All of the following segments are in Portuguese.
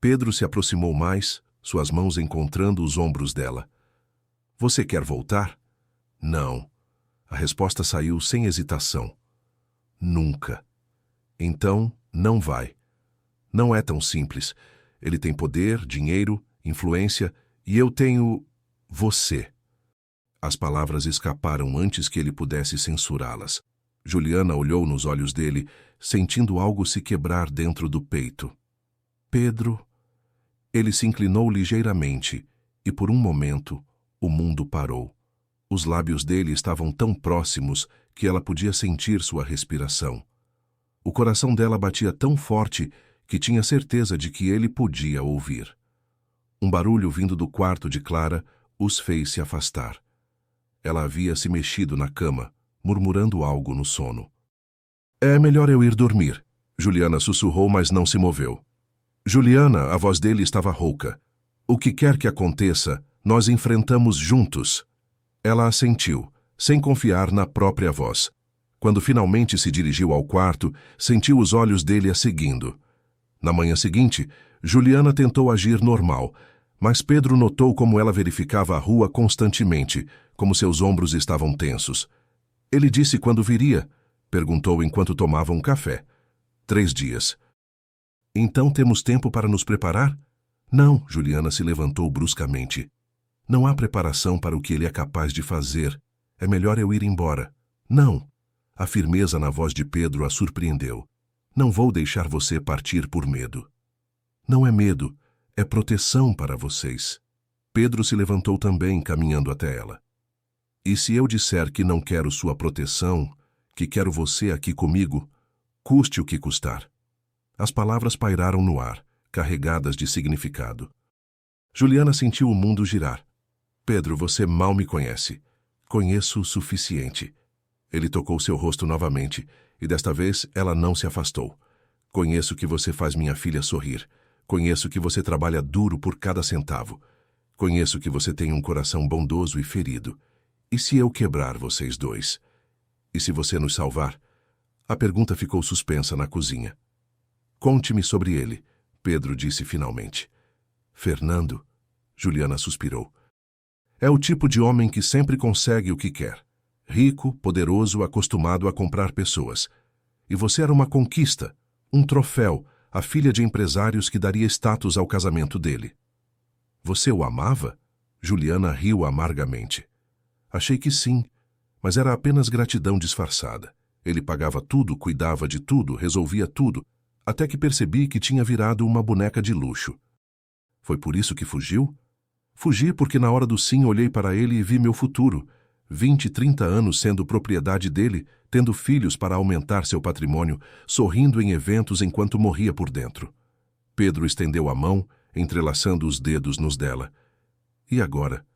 Pedro se aproximou mais, suas mãos encontrando os ombros dela. Você quer voltar? Não. A resposta saiu sem hesitação. Nunca. Então, não vai. Não é tão simples. Ele tem poder, dinheiro, influência, e eu tenho... você. As palavras escaparam antes que ele pudesse censurá-las. Juliana olhou nos olhos dele, sentindo algo se quebrar dentro do peito. Pedro... Ele se inclinou ligeiramente, e por um momento, o mundo parou. Os lábios dele estavam tão próximos que ela podia sentir sua respiração. O coração dela batia tão forte que tinha certeza de que ele podia ouvir. Um barulho vindo do quarto de Clara os fez se afastar. Ela havia se mexido na cama, murmurando algo no sono. É melhor eu ir dormir, Juliana sussurrou, mas não se moveu. Juliana, a voz dele estava rouca. O que quer que aconteça, nós enfrentamos juntos. Ela assentiu, sem confiar na própria voz. Quando finalmente se dirigiu ao quarto, sentiu os olhos dele a seguindo. Na manhã seguinte, Juliana tentou agir normal, mas Pedro notou como ela verificava a rua constantemente, como seus ombros estavam tensos. Ele disse quando viria, perguntou enquanto tomava um café. 3 dias. Então temos tempo para nos preparar? Não, Juliana se levantou bruscamente. Não há preparação para o que ele é capaz de fazer. É melhor eu ir embora. Não. A firmeza na voz de Pedro a surpreendeu. Não vou deixar você partir por medo. Não é medo, é proteção para vocês. Pedro se levantou também, caminhando até ela. E se eu disser que não quero sua proteção, que quero você aqui comigo, custe o que custar. As palavras pairaram no ar, carregadas de significado. Juliana sentiu o mundo girar. Pedro, você mal me conhece. Conheço o suficiente. Ele tocou seu rosto novamente, e desta vez ela não se afastou. Conheço que você faz minha filha sorrir. Conheço que você trabalha duro por cada centavo. Conheço que você tem um coração bondoso e ferido. E se eu quebrar vocês dois? E se você nos salvar? A pergunta ficou suspensa na cozinha. Conte-me sobre ele, Pedro disse finalmente. Fernando, Juliana suspirou. É o tipo de homem que sempre consegue o que quer. Rico, poderoso, acostumado a comprar pessoas. E você era uma conquista, um troféu, a filha de empresários que daria status ao casamento dele. Você o amava? Juliana riu amargamente. Achei que sim, mas era apenas gratidão disfarçada. Ele pagava tudo, cuidava de tudo, resolvia tudo, até que percebi que tinha virado uma boneca de luxo. Foi por isso que fugiu? Fugi porque na hora do sim olhei para ele e vi meu futuro. 20, 30 anos sendo propriedade dele, tendo filhos para aumentar seu patrimônio, sorrindo em eventos enquanto morria por dentro. Pedro estendeu a mão, entrelaçando os dedos nos dela. E agora?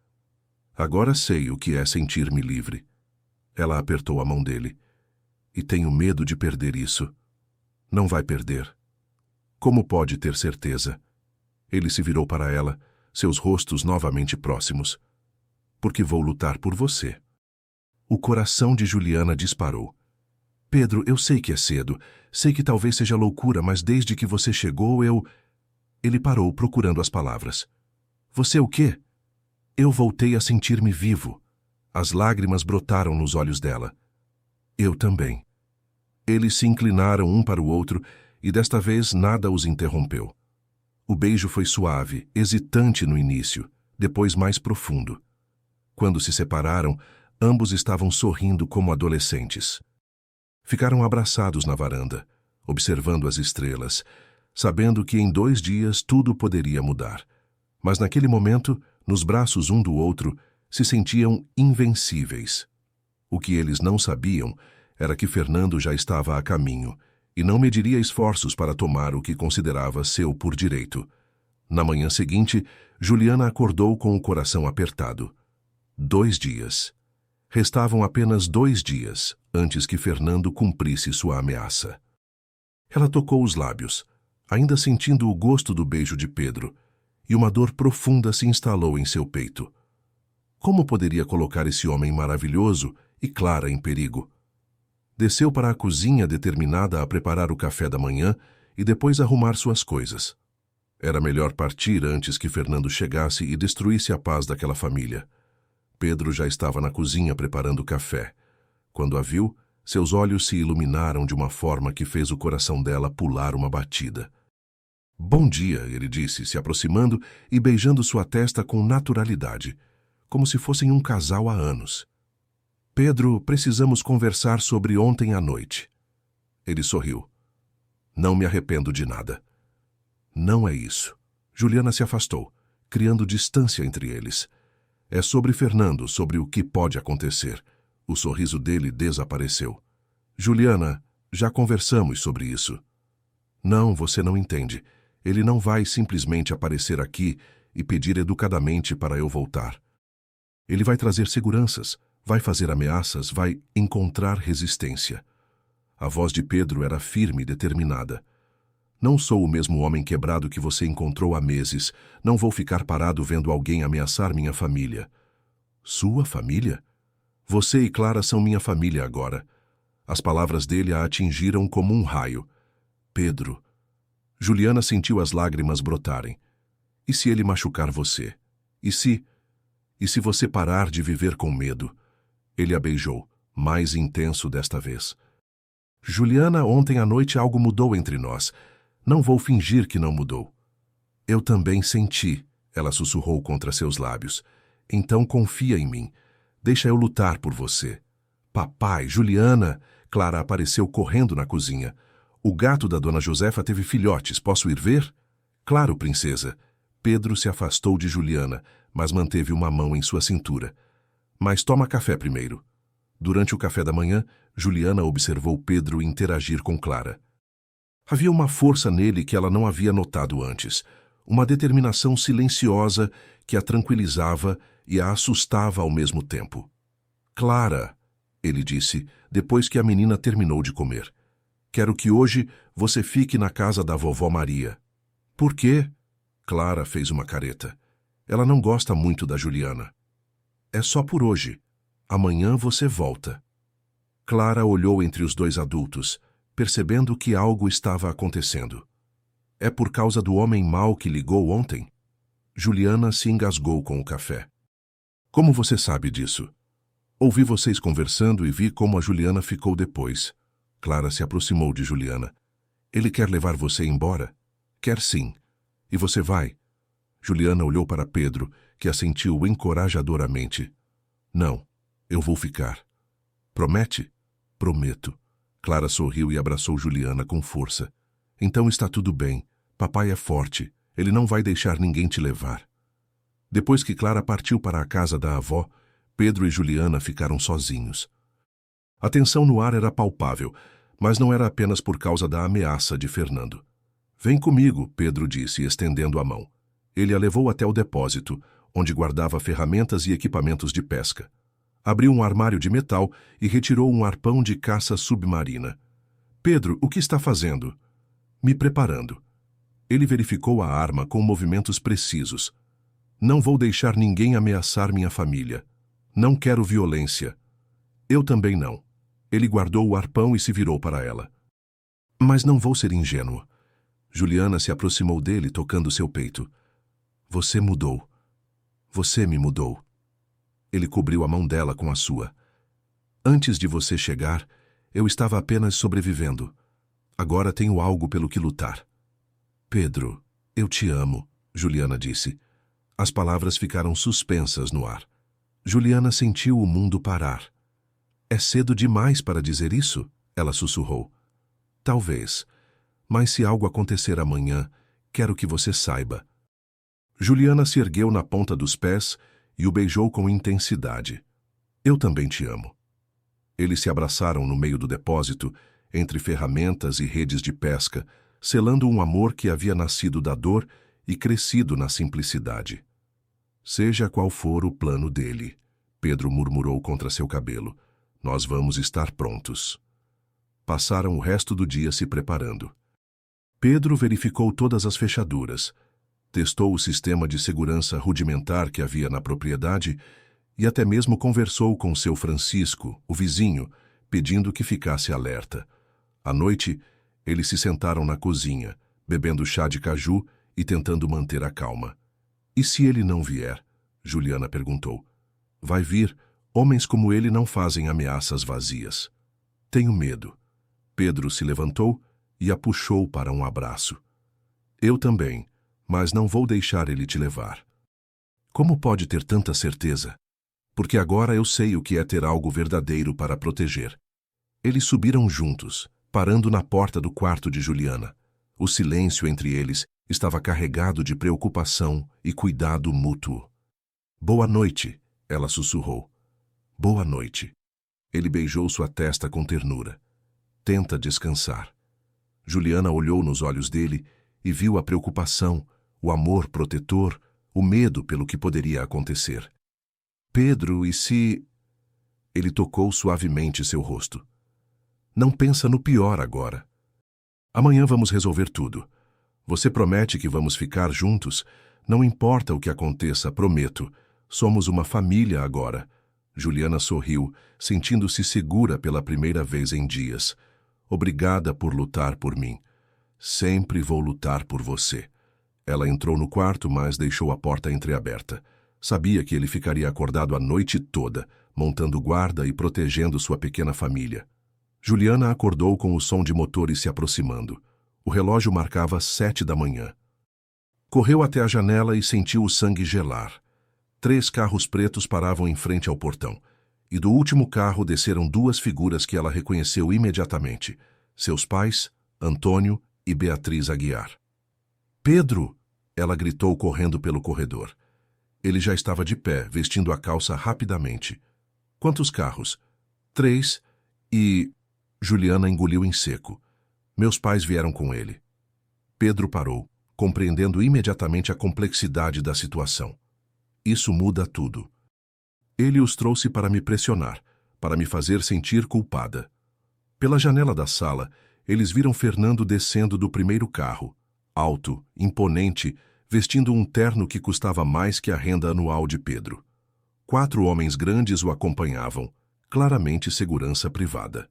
Agora sei o que é sentir-me livre. Ela apertou a mão dele. E tenho medo de perder isso. Não vai perder. Como pode ter certeza? Ele se virou para ela, seus rostos novamente próximos. Porque vou lutar por você. O coração de Juliana disparou. Pedro, eu sei que é cedo. Sei que talvez seja loucura, mas desde que você chegou, eu... Ele parou, procurando as palavras. Você o quê? Eu voltei a sentir-me vivo. As lágrimas brotaram nos olhos dela. Eu também. Eles se inclinaram um para o outro e desta vez nada os interrompeu. O beijo foi suave, hesitante no início, depois mais profundo. Quando se separaram, ambos estavam sorrindo como adolescentes. Ficaram abraçados na varanda, observando as estrelas, sabendo que em 2 dias tudo poderia mudar. Mas naquele momento, nos braços um do outro, se sentiam invencíveis. O que eles não sabiam era que Fernando já estava a caminho e não mediria esforços para tomar o que considerava seu por direito. Na manhã seguinte, Juliana acordou com o coração apertado. 2 dias. Restavam apenas 2 dias antes que Fernando cumprisse sua ameaça. Ela tocou os lábios, ainda sentindo o gosto do beijo de Pedro, e uma dor profunda se instalou em seu peito. Como poderia colocar esse homem maravilhoso e Clara em perigo? Desceu para a cozinha determinada a preparar o café da manhã e depois arrumar suas coisas. Era melhor partir antes que Fernando chegasse e destruísse a paz daquela família. Pedro já estava na cozinha preparando café. Quando a viu, seus olhos se iluminaram de uma forma que fez o coração dela pular uma batida. Bom dia, ele disse, se aproximando e beijando sua testa com naturalidade, como se fossem um casal há anos. Pedro, precisamos conversar sobre ontem à noite. Ele sorriu. Não me arrependo de nada. Não é isso. Juliana se afastou, criando distância entre eles. É sobre Fernando, sobre o que pode acontecer. O sorriso dele desapareceu. Juliana, já conversamos sobre isso. Não, você não entende. Ele não vai simplesmente aparecer aqui e pedir educadamente para eu voltar. Ele vai trazer seguranças, vai fazer ameaças, vai encontrar resistência. A voz de Pedro era firme e determinada. Não sou o mesmo homem quebrado que você encontrou há meses. Não vou ficar parado vendo alguém ameaçar minha família. Sua família? Você e Clara são minha família agora. As palavras dele a atingiram como um raio. Pedro. Juliana sentiu as lágrimas brotarem. E se ele machucar você? E se você parar de viver com medo? Ele a beijou, mais intenso desta vez. Juliana, ontem à noite algo mudou entre nós. Não vou fingir que não mudou. Eu também senti, ela sussurrou contra seus lábios. Então confia em mim. Deixa eu lutar por você. Papai, Juliana, Clara apareceu correndo na cozinha. O gato da dona Josefa teve filhotes, posso ir ver? Claro, princesa. Pedro se afastou de Juliana, mas manteve uma mão em sua cintura. Mas toma café primeiro. Durante o café da manhã, Juliana observou Pedro interagir com Clara. Havia uma força nele que ela não havia notado antes, uma determinação silenciosa que a tranquilizava e a assustava ao mesmo tempo. Clara, ele disse, depois que a menina terminou de comer. Quero que hoje você fique na casa da vovó Maria. Por quê? Clara fez uma careta. Ela não gosta muito da Juliana. É só por hoje. Amanhã você volta. Clara olhou entre os dois adultos, percebendo que algo estava acontecendo. É por causa do homem mau que ligou ontem? Juliana se engasgou com o café. Como você sabe disso? Ouvi vocês conversando e vi como a Juliana ficou depois. Clara se aproximou de Juliana. Ele quer levar você embora? Quer sim. E você vai? Juliana olhou para Pedro, que assentiu encorajadoramente. Não, eu vou ficar. Promete? Prometo. Clara sorriu e abraçou Juliana com força. Então está tudo bem. Papai é forte. Ele não vai deixar ninguém te levar. Depois que Clara partiu para a casa da avó, Pedro e Juliana ficaram sozinhos. A tensão no ar era palpável, mas não era apenas por causa da ameaça de Fernando. Vem comigo, Pedro disse, estendendo a mão. Ele a levou até o depósito, onde guardava ferramentas e equipamentos de pesca. Abriu um armário de metal e retirou um arpão de caça submarina. Pedro, o que está fazendo? Me preparando. Ele verificou a arma com movimentos precisos. Não vou deixar ninguém ameaçar minha família. Não quero violência. Eu também não. Ele guardou o arpão e se virou para ela. Mas não vou ser ingênuo. Juliana se aproximou dele, tocando seu peito. Você mudou. Você me mudou. Ele cobriu a mão dela com a sua. Antes de você chegar, eu estava apenas sobrevivendo. Agora tenho algo pelo que lutar. Pedro, eu te amo, Juliana disse. As palavras ficaram suspensas no ar. Juliana sentiu o mundo parar. É cedo demais para dizer isso? Ela sussurrou. Talvez. Mas se algo acontecer amanhã, quero que você saiba. Juliana se ergueu na ponta dos pés e o beijou com intensidade. Eu também te amo. Eles se abraçaram no meio do depósito, entre ferramentas e redes de pesca, selando um amor que havia nascido da dor e crescido na simplicidade. Seja qual for o plano dele, Pedro murmurou contra seu cabelo, nós vamos estar prontos. Passaram o resto do dia se preparando. Pedro verificou todas as fechaduras, testou o sistema de segurança rudimentar que havia na propriedade e até mesmo conversou com seu Francisco, o vizinho, pedindo que ficasse alerta. À noite, eles se sentaram na cozinha, bebendo chá de caju e tentando manter a calma. E se ele não vier? Juliana perguntou. Vai vir. Homens como ele não fazem ameaças vazias. Tenho medo. Pedro se levantou e a puxou para um abraço. Eu também, mas não vou deixar ele te levar. Como pode ter tanta certeza? Porque agora eu sei o que é ter algo verdadeiro para proteger. Eles subiram juntos, parando na porta do quarto de Juliana. O silêncio entre eles estava carregado de preocupação e cuidado mútuo. Boa noite, ela sussurrou. Boa noite. Ele beijou sua testa com ternura. Tenta descansar. Juliana olhou nos olhos dele e viu a preocupação, o amor protetor, o medo pelo que poderia acontecer. Pedro, e se... Ele tocou suavemente seu rosto. Não pensa no pior agora. Amanhã vamos resolver tudo. Você promete que vamos ficar juntos? Não importa o que aconteça, prometo. Somos uma família agora. Juliana sorriu, sentindo-se segura pela primeira vez em dias. Obrigada por lutar por mim. Sempre vou lutar por você. Ela entrou no quarto, mas deixou a porta entreaberta. Sabia que ele ficaria acordado a noite toda, montando guarda e protegendo sua pequena família. Juliana acordou com o som de motores se aproximando. O relógio marcava 7 da manhã. Correu até a janela e sentiu o sangue gelar. 3 carros pretos paravam em frente ao portão, e do último carro desceram 2 figuras que ela reconheceu imediatamente. Seus pais, Antônio e Beatriz Aguiar. Pedro! Ela gritou correndo pelo corredor. Ele já estava de pé, vestindo a calça rapidamente. Quantos carros? 3 e... Juliana engoliu em seco. Meus pais vieram com ele. Pedro parou, compreendendo imediatamente a complexidade da situação. Isso muda tudo. Ele os trouxe para me pressionar, para me fazer sentir culpada. Pela janela da sala, eles viram Fernando descendo do primeiro carro, alto, imponente, vestindo um terno que custava mais que a renda anual de Pedro. 4 homens grandes o acompanhavam, claramente segurança privada.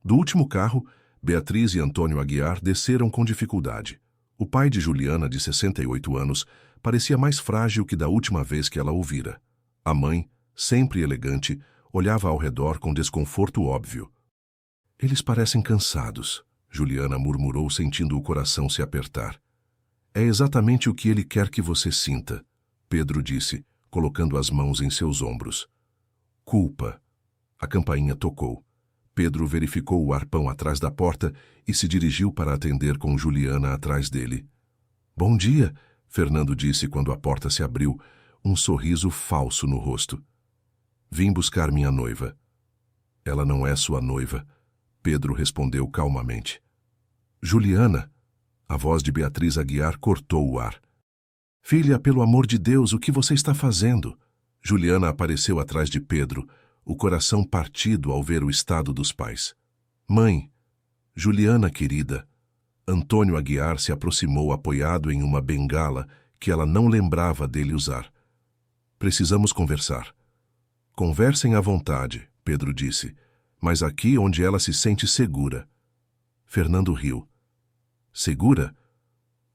Do último carro, Beatriz e Antônio Aguiar desceram com dificuldade. O pai de Juliana, de 68 anos, parecia mais frágil que da última vez que ela o vira. A mãe, sempre elegante, olhava ao redor com desconforto óbvio. Eles parecem cansados, Juliana murmurou, sentindo o coração se apertar. É exatamente o que ele quer que você sinta, Pedro disse, colocando as mãos em seus ombros. Culpa. A campainha tocou. Pedro verificou o arpão atrás da porta e se dirigiu para atender com Juliana atrás dele. Bom dia, Fernando disse quando a porta se abriu, um sorriso falso no rosto. Vim buscar minha noiva. Ela não é sua noiva, Pedro respondeu calmamente. Juliana, a voz de Beatriz Aguiar cortou o ar. Filha, pelo amor de Deus, o que você está fazendo? Juliana apareceu atrás de Pedro, o coração partido ao ver o estado dos pais. Mãe, Juliana querida. Antônio Aguiar se aproximou apoiado em uma bengala que ela não lembrava dele usar. Precisamos conversar. Conversem à vontade, Pedro disse, mas aqui onde ela se sente segura. Fernando riu. Segura?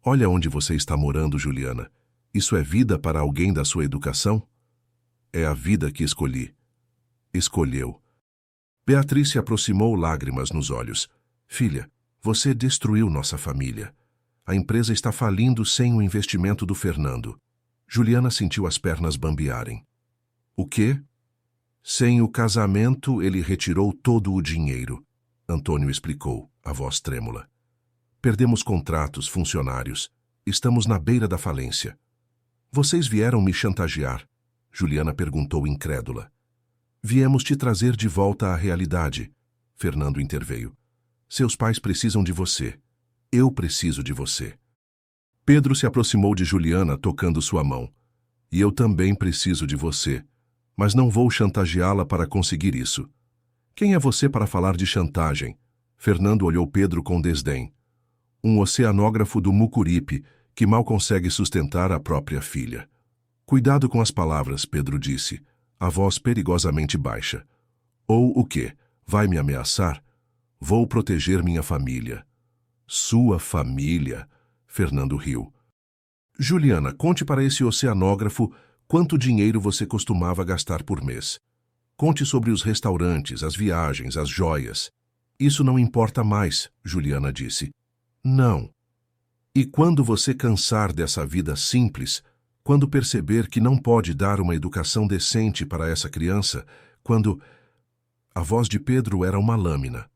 Olha onde você está morando, Juliana. Isso é vida para alguém da sua educação? É a vida que escolhi. Escolheu. Beatriz se aproximou, lágrimas nos olhos. Filha, você destruiu nossa família. A empresa está falindo sem o investimento do Fernando. Juliana sentiu as pernas bambearem. O quê? Sem o casamento, ele retirou todo o dinheiro. Antônio explicou, a voz trêmula. Perdemos contratos, funcionários. Estamos na beira da falência. Vocês vieram me chantagear? Juliana perguntou incrédula. Viemos te trazer de volta à realidade, Fernando interveio. Seus pais precisam de você. Eu preciso de você. Pedro se aproximou de Juliana, tocando sua mão. E eu também preciso de você, mas não vou chantageá-la para conseguir isso. Quem é você para falar de chantagem? Fernando olhou Pedro com desdém. Um oceanógrafo do Mucuripe, que mal consegue sustentar a própria filha. Cuidado com as palavras, Pedro disse, a voz perigosamente baixa. Ou o quê? Vai me ameaçar? Vou proteger minha família. Sua família? Fernando riu. Juliana, conte para esse oceanógrafo quanto dinheiro você costumava gastar por mês. Conte sobre os restaurantes, as viagens, as joias. Isso não importa mais, Juliana disse. Não. E quando você cansar dessa vida simples, quando perceber que não pode dar uma educação decente para essa criança, quando... A voz de Pedro era uma lâmina.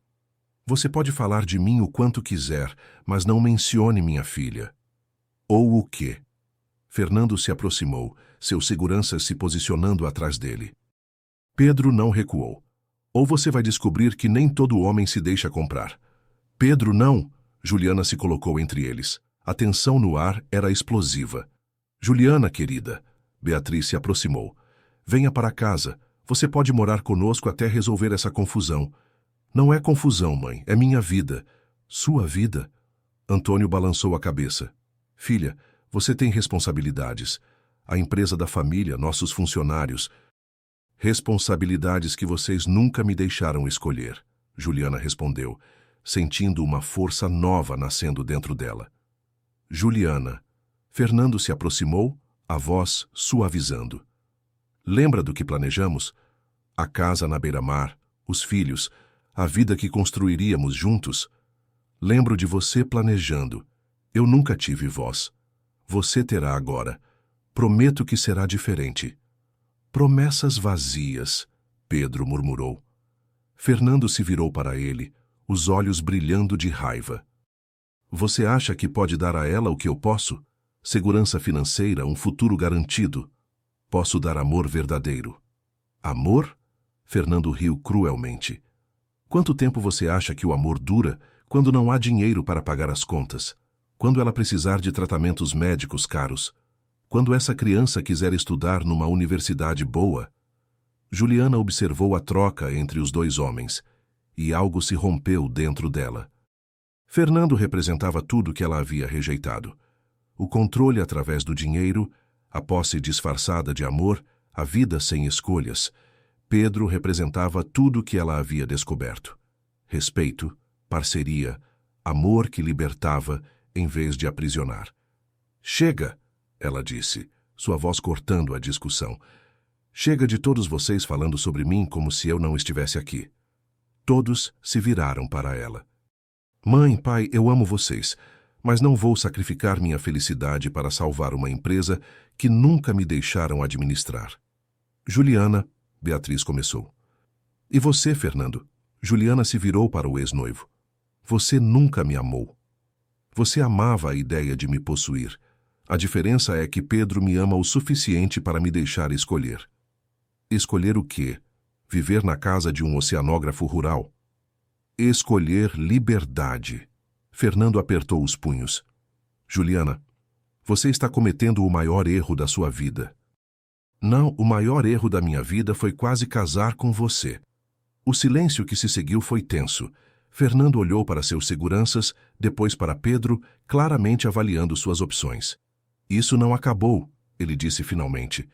Você pode falar de mim o quanto quiser, mas não mencione minha filha. Ou o quê? Fernando se aproximou, seus seguranças se posicionando atrás dele. Pedro não recuou. Ou você vai descobrir que nem todo homem se deixa comprar. Pedro, não! Juliana se colocou entre eles. A tensão no ar era explosiva. Juliana, querida. Beatriz se aproximou. Venha para casa. Você pode morar conosco até resolver essa confusão. Não é confusão, mãe. É minha vida. Sua vida? Antônio balançou a cabeça. Filha, você tem responsabilidades. A empresa da família, nossos funcionários. Responsabilidades que vocês nunca me deixaram escolher, Juliana respondeu, sentindo uma força nova nascendo dentro dela. Juliana. Fernando se aproximou, a voz suavizando. Lembra do que planejamos? A casa na beira-mar, os filhos, a vida que construiríamos juntos? Lembro de você planejando. Eu nunca tive voz. Você terá agora. Prometo que será diferente. Promessas vazias, Pedro murmurou. Fernando se virou para ele, os olhos brilhando de raiva. Você acha que pode dar a ela o que eu posso? Segurança financeira, um futuro garantido. Posso dar amor verdadeiro. Amor? Fernando riu cruelmente. Quanto tempo você acha que o amor dura quando não há dinheiro para pagar as contas? Quando ela precisar de tratamentos médicos caros? Quando essa criança quiser estudar numa universidade boa? Juliana observou a troca entre os dois homens, e algo se rompeu dentro dela. Fernando representava tudo que ela havia rejeitado. O controle através do dinheiro, a posse disfarçada de amor, a vida sem escolhas. Pedro representava tudo que ela havia descoberto. Respeito, parceria, amor que libertava em vez de aprisionar. Chega! Ela disse, sua voz cortando a discussão. Chega de todos vocês falando sobre mim como se eu não estivesse aqui. Todos se viraram para ela. Mãe, pai, eu amo vocês, mas não vou sacrificar minha felicidade para salvar uma empresa que nunca me deixaram administrar. Juliana, Beatriz começou. E você, Fernando? Juliana se virou para o ex-noivo. Você nunca me amou. Você amava a ideia de me possuir. A diferença é que Pedro me ama o suficiente para me deixar escolher. Escolher o quê? Viver na casa de um oceanógrafo rural? Escolher liberdade. Fernando apertou os punhos. Juliana, você está cometendo o maior erro da sua vida. Não, o maior erro da minha vida foi quase casar com você. O silêncio que se seguiu foi tenso. Fernando olhou para seus seguranças, depois para Pedro, claramente avaliando suas opções. Isso não acabou, ele disse finalmente.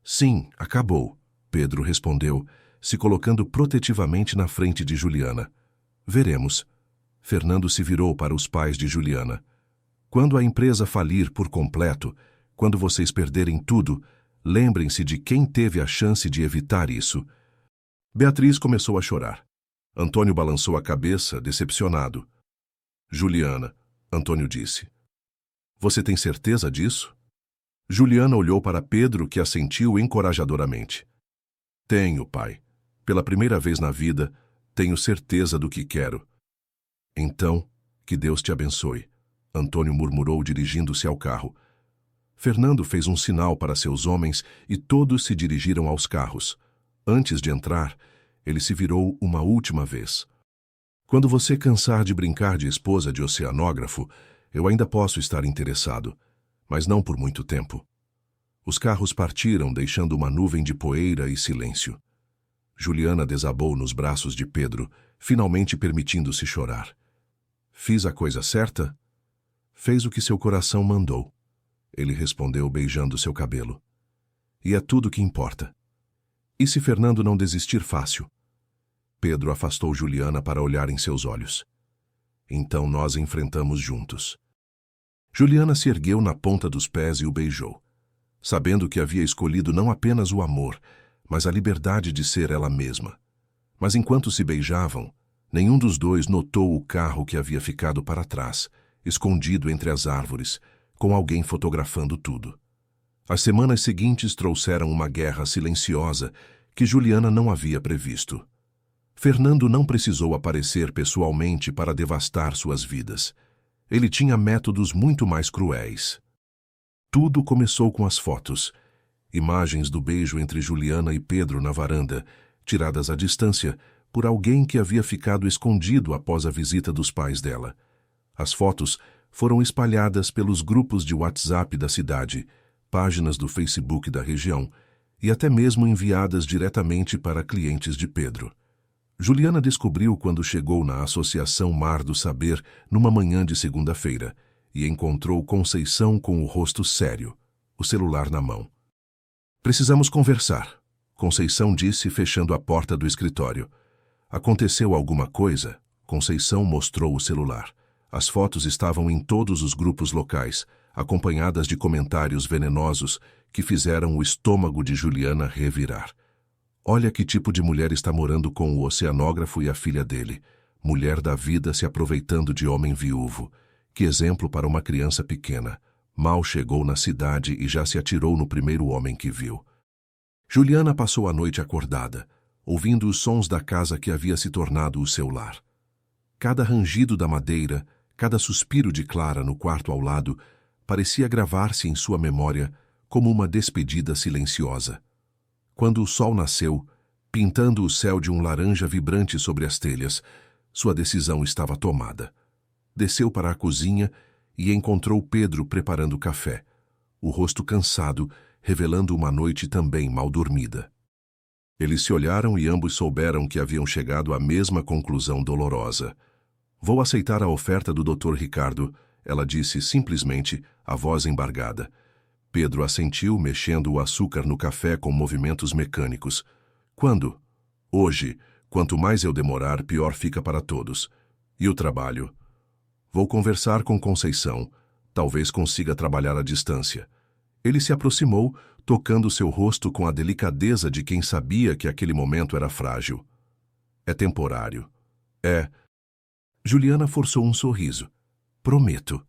Sim, acabou, Pedro respondeu, se colocando protetivamente na frente de Juliana. Veremos. Fernando se virou para os pais de Juliana. Quando a empresa falir por completo, quando vocês perderem tudo, lembrem-se de quem teve a chance de evitar isso. Beatriz começou a chorar. Antônio balançou a cabeça, decepcionado. Juliana, Antônio disse. Você tem certeza disso? Juliana olhou para Pedro, que assentiu encorajadoramente. Tenho, pai. Pela primeira vez na vida, tenho certeza do que quero. Então, que Deus te abençoe, Antônio murmurou dirigindo-se ao carro. Fernando fez um sinal para seus homens e todos se dirigiram aos carros. Antes de entrar, ele se virou uma última vez. Quando você cansar de brincar de esposa de oceanógrafo, eu ainda posso estar interessado, mas não por muito tempo. Os carros partiram, deixando uma nuvem de poeira e silêncio. Juliana desabou nos braços de Pedro, finalmente permitindo-se chorar. Fiz a coisa certa? Fez o que seu coração mandou. Ele respondeu beijando seu cabelo. E é tudo que importa. E se Fernando não desistir fácil? Pedro afastou Juliana para olhar em seus olhos. Então nós enfrentamos juntos. Juliana se ergueu na ponta dos pés e o beijou, sabendo que havia escolhido não apenas o amor, mas a liberdade de ser ela mesma. Mas enquanto se beijavam, nenhum dos dois notou o carro que havia ficado para trás, escondido entre as árvores, com alguém fotografando tudo. As semanas seguintes trouxeram uma guerra silenciosa que Juliana não havia previsto. Fernando não precisou aparecer pessoalmente para devastar suas vidas. Ele tinha métodos muito mais cruéis. Tudo começou com as fotos. Imagens do beijo entre Juliana e Pedro na varanda, tiradas à distância por alguém que havia ficado escondido após a visita dos pais dela. As fotos foram espalhadas pelos grupos de WhatsApp da cidade, páginas do Facebook da região e até mesmo enviadas diretamente para clientes de Pedro. Juliana descobriu quando chegou na Associação Mar do Saber numa manhã de segunda-feira e encontrou Conceição com o rosto sério, o celular na mão. "Precisamos conversar", Conceição disse, fechando a porta do escritório. "Aconteceu alguma coisa?" Conceição mostrou o celular. As fotos estavam em todos os grupos locais, acompanhadas de comentários venenosos que fizeram o estômago de Juliana revirar. "Olha que tipo de mulher está morando com o oceanógrafo e a filha dele. Mulher da vida se aproveitando de homem viúvo. Que exemplo para uma criança pequena. Mal chegou na cidade e já se atirou no primeiro homem que viu." Juliana passou a noite acordada, ouvindo os sons da casa que havia se tornado o seu lar. Cada rangido da madeira, cada suspiro de Clara no quarto ao lado, parecia gravar-se em sua memória como uma despedida silenciosa. Quando o sol nasceu, pintando o céu de um laranja vibrante sobre as telhas, sua decisão estava tomada. Desceu para a cozinha e encontrou Pedro preparando café, o rosto cansado, revelando uma noite também mal dormida. Eles se olharam e ambos souberam que haviam chegado à mesma conclusão dolorosa. "Vou aceitar a oferta do Dr. Ricardo", ela disse simplesmente, a voz embargada. Pedro assentiu, mexendo o açúcar no café com movimentos mecânicos. "Quando?" "Hoje. Quanto mais eu demorar, pior fica para todos. E o trabalho?" "Vou conversar com Conceição. Talvez consiga trabalhar à distância." Ele se aproximou, tocando seu rosto com a delicadeza de quem sabia que aquele momento era frágil. "É temporário." "É." Juliana forçou um sorriso. "Prometo."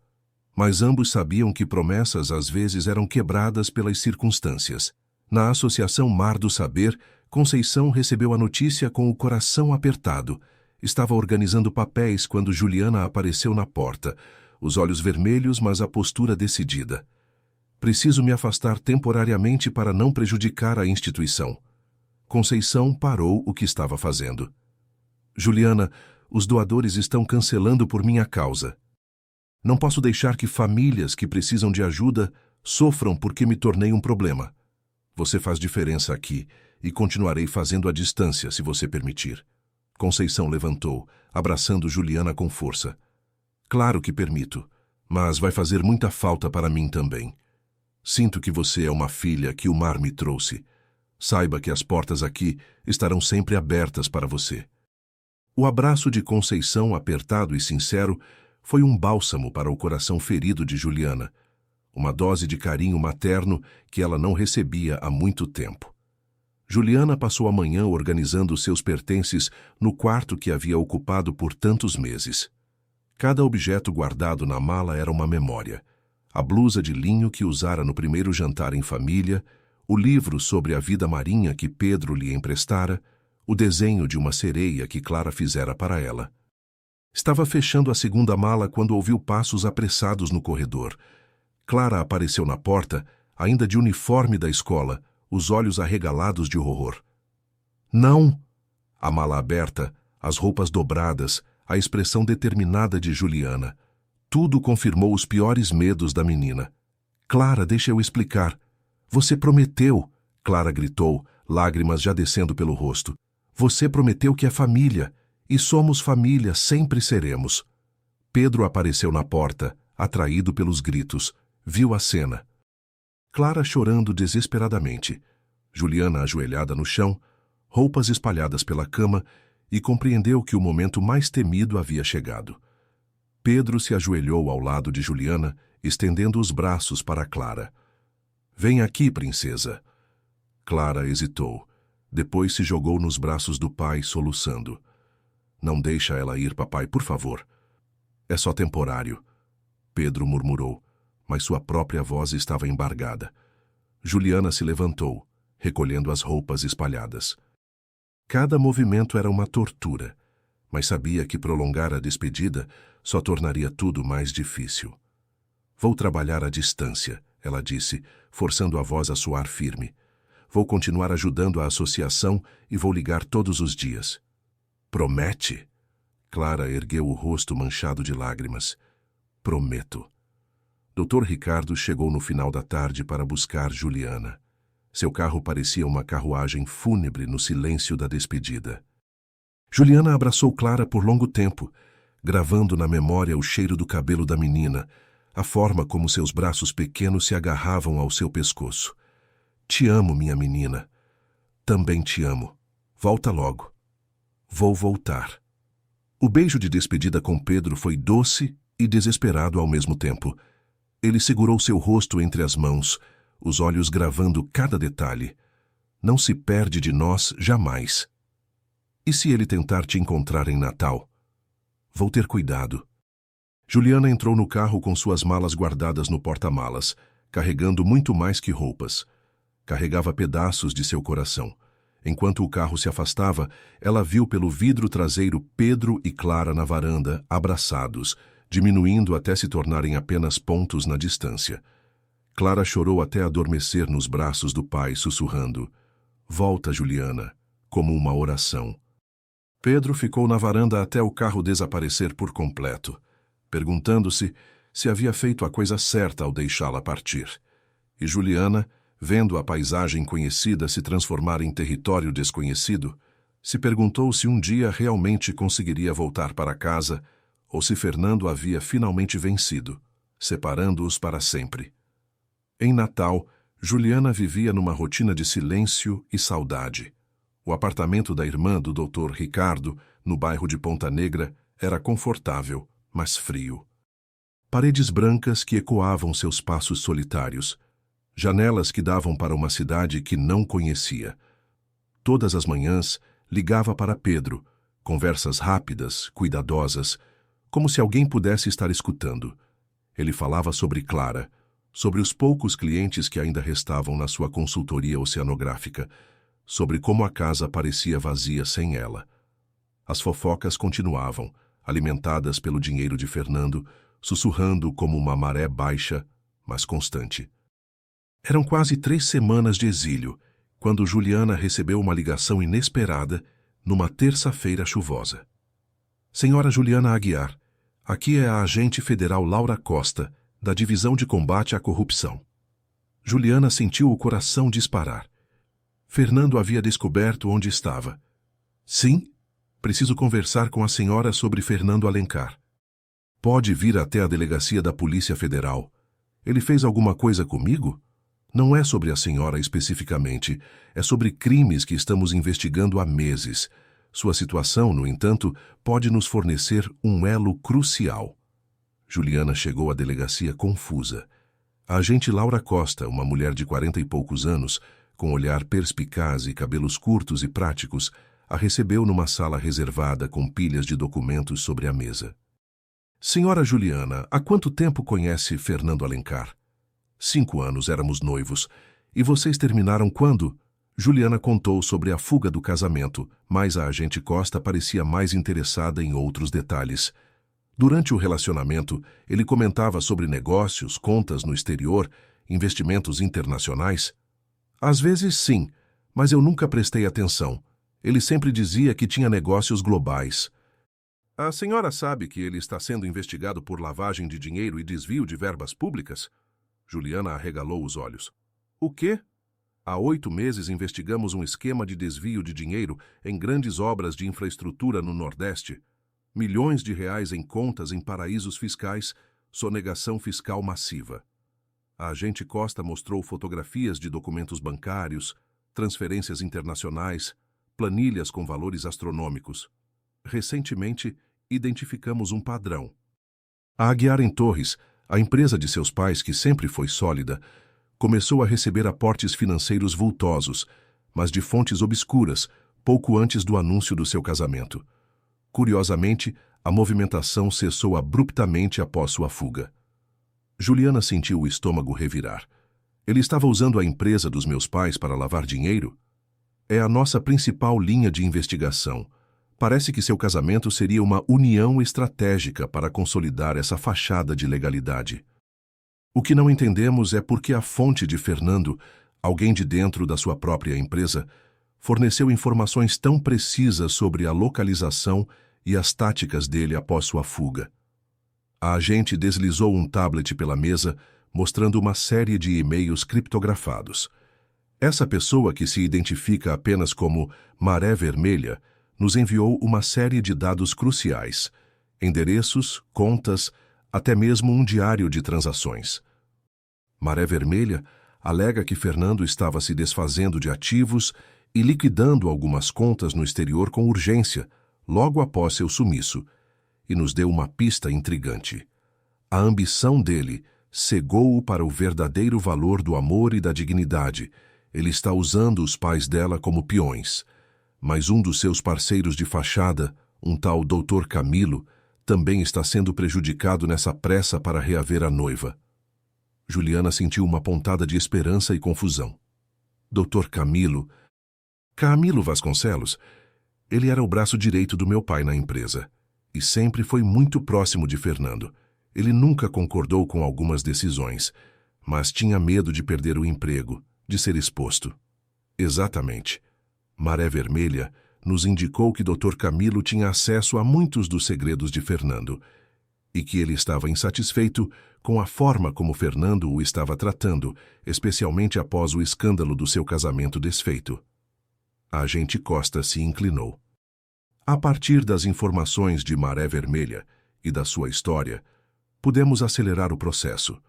Mas ambos sabiam que promessas às vezes eram quebradas pelas circunstâncias. Na Associação Mar do Saber, Conceição recebeu a notícia com o coração apertado. Estava organizando papéis quando Juliana apareceu na porta, os olhos vermelhos, mas a postura decidida. "Preciso me afastar temporariamente para não prejudicar a instituição." Conceição parou o que estava fazendo. "Juliana, os doadores estão cancelando por minha causa. Não posso deixar que famílias que precisam de ajuda sofram porque me tornei um problema. Você faz diferença aqui e continuarei fazendo à distância, se você permitir." Conceição levantou, abraçando Juliana com força. "Claro que permito, mas vai fazer muita falta para mim também. Sinto que você é uma filha que o mar me trouxe. Saiba que as portas aqui estarão sempre abertas para você." O abraço de Conceição, apertado e sincero, foi um bálsamo para o coração ferido de Juliana, uma dose de carinho materno que ela não recebia há muito tempo. Juliana passou a manhã organizando seus pertences no quarto que havia ocupado por tantos meses. Cada objeto guardado na mala era uma memória. A blusa de linho que usara no primeiro jantar em família, o livro sobre a vida marinha que Pedro lhe emprestara, o desenho de uma sereia que Clara fizera para ela. Estava fechando a segunda mala quando ouviu passos apressados no corredor. Clara apareceu na porta, ainda de uniforme da escola, os olhos arregalados de horror. "Não!" A mala aberta, as roupas dobradas, a expressão determinada de Juliana. Tudo confirmou os piores medos da menina. "Clara, deixa eu explicar." "Você prometeu!" Clara gritou, lágrimas já descendo pelo rosto. "Você prometeu que é família. E somos família, sempre seremos." Pedro apareceu na porta, atraído pelos gritos. Viu a cena. Clara chorando desesperadamente. Juliana ajoelhada no chão, roupas espalhadas pela cama, e compreendeu que o momento mais temido havia chegado. Pedro se ajoelhou ao lado de Juliana, estendendo os braços para Clara. Vem aqui, princesa. Clara hesitou. Depois se jogou nos braços do pai, soluçando. Não deixa ela ir, papai, por favor. É só temporário. Pedro murmurou, mas sua própria voz estava embargada. Juliana se levantou, recolhendo as roupas espalhadas. Cada movimento era uma tortura, mas sabia que prolongar a despedida só tornaria tudo mais difícil. Vou trabalhar à distância, ela disse, forçando a voz a soar firme. Vou continuar ajudando a associação e vou ligar todos os dias. Promete? Clara ergueu o rosto manchado de lágrimas. Prometo. Dr. Ricardo chegou no final da tarde para buscar Juliana. Seu carro parecia uma carruagem fúnebre no silêncio da despedida. Juliana abraçou Clara por longo tempo, gravando na memória o cheiro do cabelo da menina, a forma como seus braços pequenos se agarravam ao seu pescoço. Te amo, minha menina. Também te amo. Volta logo. Vou voltar. O beijo de despedida com Pedro foi doce e desesperado ao mesmo tempo. Ele segurou seu rosto entre as mãos, os olhos gravando cada detalhe. Não se perde de nós jamais. E se ele tentar te encontrar em Natal? Vou ter cuidado. Juliana entrou no carro com suas malas guardadas no porta-malas, carregando muito mais que roupas. Carregava pedaços de seu coração. Enquanto o carro se afastava, ela viu pelo vidro traseiro Pedro e Clara na varanda, abraçados, diminuindo até se tornarem apenas pontos na distância. Clara chorou até adormecer nos braços do pai, sussurrando: Volta, Juliana, como uma oração. Pedro ficou na varanda até o carro desaparecer por completo, perguntando-se se havia feito a coisa certa ao deixá-la partir. E Juliana, vendo a paisagem conhecida se transformar em território desconhecido, se perguntou se um dia realmente conseguiria voltar para casa ou se Fernando havia finalmente vencido, separando-os para sempre. Em Natal, Juliana vivia numa rotina de silêncio e saudade. O apartamento da irmã do Dr. Ricardo, no bairro de Ponta Negra, era confortável, mas frio. Paredes brancas que ecoavam seus passos solitários, janelas que davam para uma cidade que não conhecia. Todas as manhãs, ligava para Pedro, conversas rápidas, cuidadosas, como se alguém pudesse estar escutando. Ele falava sobre Clara, sobre os poucos clientes que ainda restavam na sua consultoria oceanográfica, sobre como a casa parecia vazia sem ela. As fofocas continuavam, alimentadas pelo dinheiro de Fernando, sussurrando como uma maré baixa, mas constante. Eram quase 3 semanas de exílio, quando Juliana recebeu uma ligação inesperada numa terça-feira chuvosa. Senhora Juliana Aguiar, aqui é a agente federal Laura Costa, da Divisão de Combate à Corrupção. Juliana sentiu o coração disparar. Fernando havia descoberto onde estava. Sim, preciso conversar com a senhora sobre Fernando Alencar. Pode vir até a delegacia da Polícia Federal. Ele fez alguma coisa comigo? Não é sobre a senhora especificamente, é sobre crimes que estamos investigando há meses. Sua situação, no entanto, pode nos fornecer um elo crucial. Juliana chegou à delegacia confusa. A agente Laura Costa, uma mulher de 40 e poucos anos, com olhar perspicaz e cabelos curtos e práticos, a recebeu numa sala reservada com pilhas de documentos sobre a mesa. Senhora Juliana, há quanto tempo conhece Fernando Alencar? 5 anos éramos noivos. E vocês terminaram quando? Juliana contou sobre a fuga do casamento, mas a agente Costa parecia mais interessada em outros detalhes. Durante o relacionamento, ele comentava sobre negócios, contas no exterior, investimentos internacionais. Às vezes, sim, mas eu nunca prestei atenção. Ele sempre dizia que tinha negócios globais. A senhora sabe que ele está sendo investigado por lavagem de dinheiro e desvio de verbas públicas? Juliana arregalou os olhos. O quê? Há 8 meses investigamos um esquema de desvio de dinheiro em grandes obras de infraestrutura no Nordeste. Milhões de reais em contas em paraísos fiscais, sonegação fiscal massiva. A agente Costa mostrou fotografias de documentos bancários, transferências internacionais, planilhas com valores astronômicos. Recentemente, identificamos um padrão. A Aguiar em Torres, A empresa de seus pais, que sempre foi sólida, começou a receber aportes financeiros vultosos, mas de fontes obscuras, pouco antes do anúncio do seu casamento. Curiosamente, a movimentação cessou abruptamente após sua fuga. Juliana sentiu o estômago revirar. Ele estava usando a empresa dos meus pais para lavar dinheiro? É a nossa principal linha de investigação. Parece que seu casamento seria uma união estratégica para consolidar essa fachada de legalidade. O que não entendemos é por que a fonte de Fernando, alguém de dentro da sua própria empresa, forneceu informações tão precisas sobre a localização e as táticas dele após sua fuga. A agente deslizou um tablet pela mesa, mostrando uma série de e-mails criptografados. Essa pessoa, que se identifica apenas como Maré Vermelha, nos enviou uma série de dados cruciais: endereços, contas, até mesmo um diário de transações. Maré Vermelha alega que Fernando estava se desfazendo de ativos e liquidando algumas contas no exterior com urgência, logo após seu sumiço, e nos deu uma pista intrigante. A ambição dele cegou-o para o verdadeiro valor do amor e da dignidade. Ele está usando os pais dela como peões. Mas um dos seus parceiros de fachada, um tal Dr. Camilo, também está sendo prejudicado nessa pressa para reaver a noiva. Juliana sentiu uma pontada de esperança e confusão. Dr. Camilo... Camilo Vasconcelos? Ele era o braço direito do meu pai na empresa. E sempre foi muito próximo de Fernando. Ele nunca concordou com algumas decisões, mas tinha medo de perder o emprego, de ser exposto. Exatamente. Maré Vermelha nos indicou que Dr. Camilo tinha acesso a muitos dos segredos de Fernando e que ele estava insatisfeito com a forma como Fernando o estava tratando, especialmente após o escândalo do seu casamento desfeito. A agente Costa se inclinou. A partir das informações de Maré Vermelha e da sua história, pudemos acelerar o processo.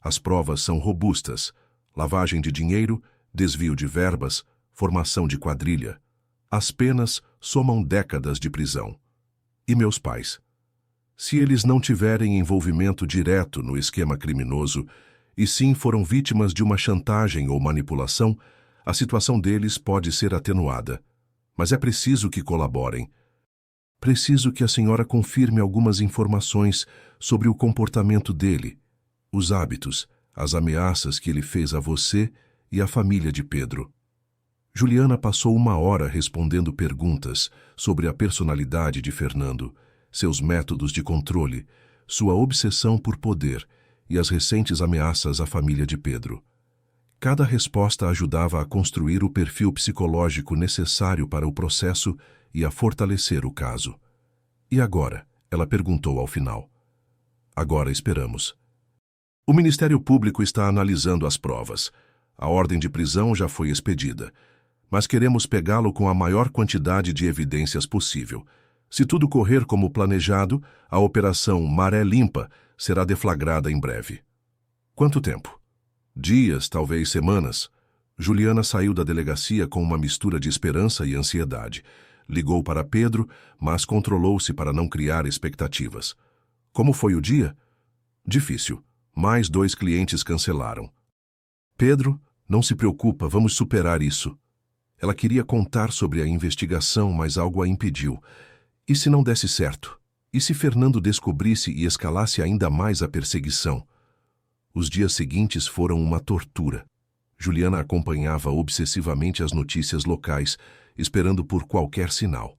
As provas são robustas: lavagem de dinheiro, desvio de verbas, formação de quadrilha. As penas somam décadas de prisão. E meus pais? Se eles não tiverem envolvimento direto no esquema criminoso, e sim foram vítimas de uma chantagem ou manipulação, a situação deles pode ser atenuada. Mas é preciso que colaborem. Preciso que a senhora confirme algumas informações sobre o comportamento dele, os hábitos, as ameaças que ele fez a você e à família de Pedro. Juliana passou 1 hora respondendo perguntas sobre a personalidade de Fernando, seus métodos de controle, sua obsessão por poder e as recentes ameaças à família de Pedro. Cada resposta ajudava a construir o perfil psicológico necessário para o processo e a fortalecer o caso. E agora? Ela perguntou ao final. Agora esperamos. O Ministério Público está analisando as provas. A ordem de prisão já foi expedida. Mas queremos pegá-lo com a maior quantidade de evidências possível. Se tudo correr como planejado, a Operação Maré Limpa será deflagrada em breve. Quanto tempo? Dias, talvez semanas. Juliana saiu da delegacia com uma mistura de esperança e ansiedade. Ligou para Pedro, mas controlou-se para não criar expectativas. Como foi o dia? Difícil. Mais 2 clientes cancelaram. Pedro, não se preocupa, vamos superar isso. Ela queria contar sobre a investigação, mas algo a impediu. E se não desse certo? E se Fernando descobrisse e escalasse ainda mais a perseguição? Os dias seguintes foram uma tortura. Juliana acompanhava obsessivamente as notícias locais, esperando por qualquer sinal.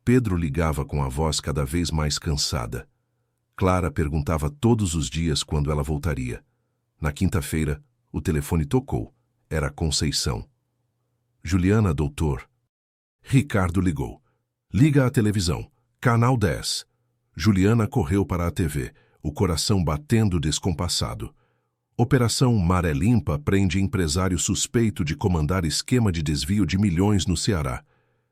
Pedro ligava com a voz cada vez mais cansada. Clara perguntava todos os dias quando ela voltaria. Na quinta-feira, o telefone tocou. Era Conceição. Juliana, doutor. Ricardo ligou. Liga à televisão. Canal 10. Juliana correu para a TV, o coração batendo descompassado. Operação Maré Limpa prende empresário suspeito de comandar esquema de desvio de milhões no Ceará.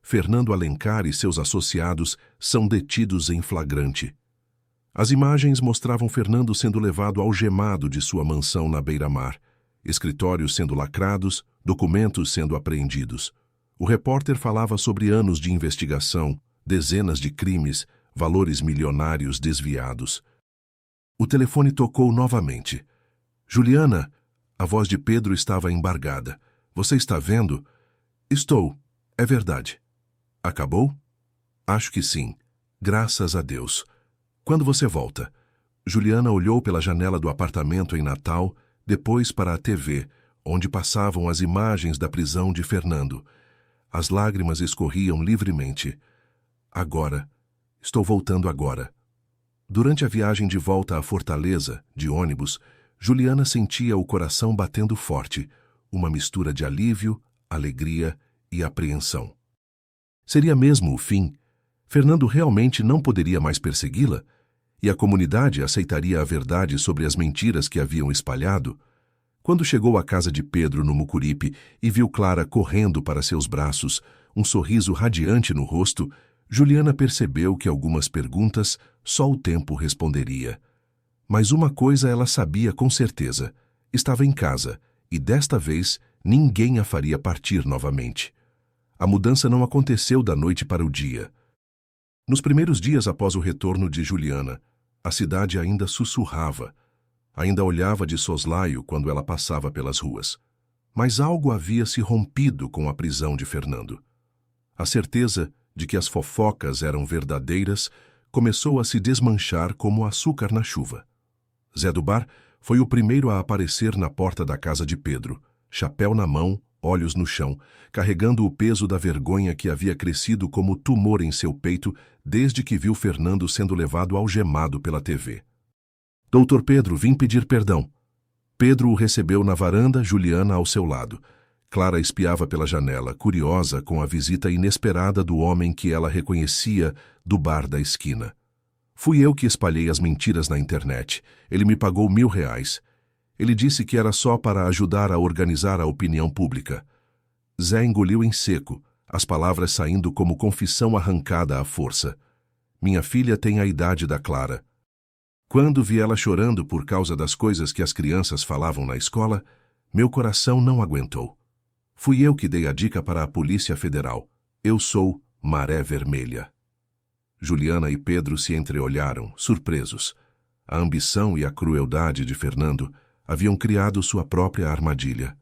Fernando Alencar e seus associados são detidos em flagrante. As imagens mostravam Fernando sendo levado algemado de sua mansão na beira-mar, escritórios sendo lacrados, documentos sendo apreendidos. O repórter falava sobre anos de investigação, dezenas de crimes, valores milionários desviados. O telefone tocou novamente. Juliana, a voz de Pedro estava embargada. Você está vendo? Estou. É verdade. Acabou? Acho que sim. Graças a Deus. Quando você volta? Juliana olhou pela janela do apartamento em Natal, depois para a TV, onde passavam as imagens da prisão de Fernando. As lágrimas escorriam livremente. Agora. Estou voltando agora. Durante a viagem de volta à Fortaleza, de ônibus, Juliana sentia o coração batendo forte, uma mistura de alívio, alegria e apreensão. Seria mesmo o fim? Fernando realmente não poderia mais persegui-la? E a comunidade aceitaria a verdade sobre as mentiras que haviam espalhado? Quando chegou à casa de Pedro no Mucuripe e viu Clara correndo para seus braços, um sorriso radiante no rosto, Juliana percebeu que algumas perguntas só o tempo responderia. Mas uma coisa ela sabia com certeza: estava em casa, e desta vez ninguém a faria partir novamente. A mudança não aconteceu da noite para o dia. Nos primeiros dias após o retorno de Juliana, a cidade ainda sussurrava, ainda olhava de soslaio quando ela passava pelas ruas. Mas algo havia se rompido com a prisão de Fernando. A certeza de que as fofocas eram verdadeiras começou a se desmanchar como açúcar na chuva. Zé do Bar foi o primeiro a aparecer na porta da casa de Pedro, chapéu na mão, olhos no chão, carregando o peso da vergonha que havia crescido como tumor em seu peito desde que viu Fernando sendo levado algemado pela TV. Doutor Pedro, vim pedir perdão. Pedro o recebeu na varanda, Juliana ao seu lado. Clara espiava pela janela, curiosa com a visita inesperada do homem que ela reconhecia do bar da esquina. Fui eu que espalhei as mentiras na internet. Ele me pagou R$1.000. Ele disse que era só para ajudar a organizar a opinião pública. Zé engoliu em seco, as palavras saindo como confissão arrancada à força. Minha filha tem a idade da Clara. Quando vi ela chorando por causa das coisas que as crianças falavam na escola, meu coração não aguentou. Fui eu que dei a dica para a Polícia Federal. Eu sou Maré Vermelha. Juliana e Pedro se entreolharam, surpresos. A ambição e a crueldade de Fernando haviam criado sua própria armadilha.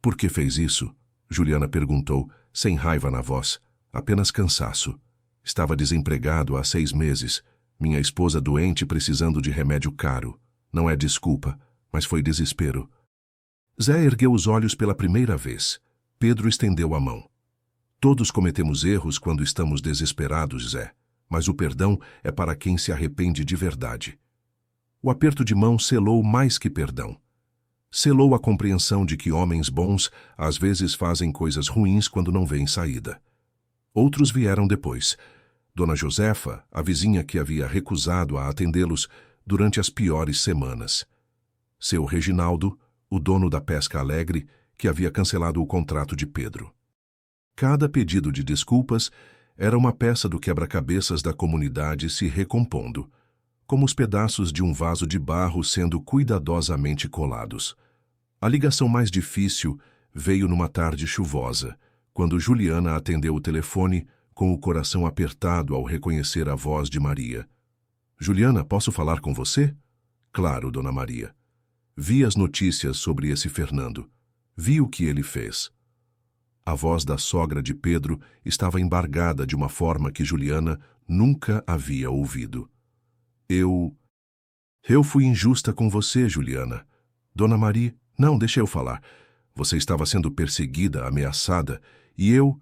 Por que fez isso? Juliana perguntou, sem raiva na voz, apenas cansaço. Estava desempregado há 6 meses. Minha esposa doente precisando de remédio caro. Não é desculpa, mas foi desespero. Zé ergueu os olhos pela primeira vez. Pedro estendeu a mão. Todos cometemos erros quando estamos desesperados, Zé, mas o perdão é para quem se arrepende de verdade. O aperto de mão selou mais que perdão. Selou a compreensão de que homens bons às vezes fazem coisas ruins quando não vêem saída. Outros vieram depois. Dona Josefa, a vizinha que havia recusado a atendê-los durante as piores semanas. Seu Reginaldo, o dono da Pesca Alegre, que havia cancelado o contrato de Pedro. Cada pedido de desculpas era uma peça do quebra-cabeças da comunidade se recompondo, como os pedaços de um vaso de barro sendo cuidadosamente colados. A ligação mais difícil veio numa tarde chuvosa, quando Juliana atendeu o telefone com o coração apertado ao reconhecer a voz de Maria. Juliana, posso falar com você? Claro, Dona Maria. Vi as notícias sobre esse Fernando. Vi o que ele fez. A voz da sogra de Pedro estava embargada de uma forma que Juliana nunca havia ouvido. Eu fui injusta com você, Juliana. Dona Maria, não, deixa eu falar. Você estava sendo perseguida, ameaçada, e eu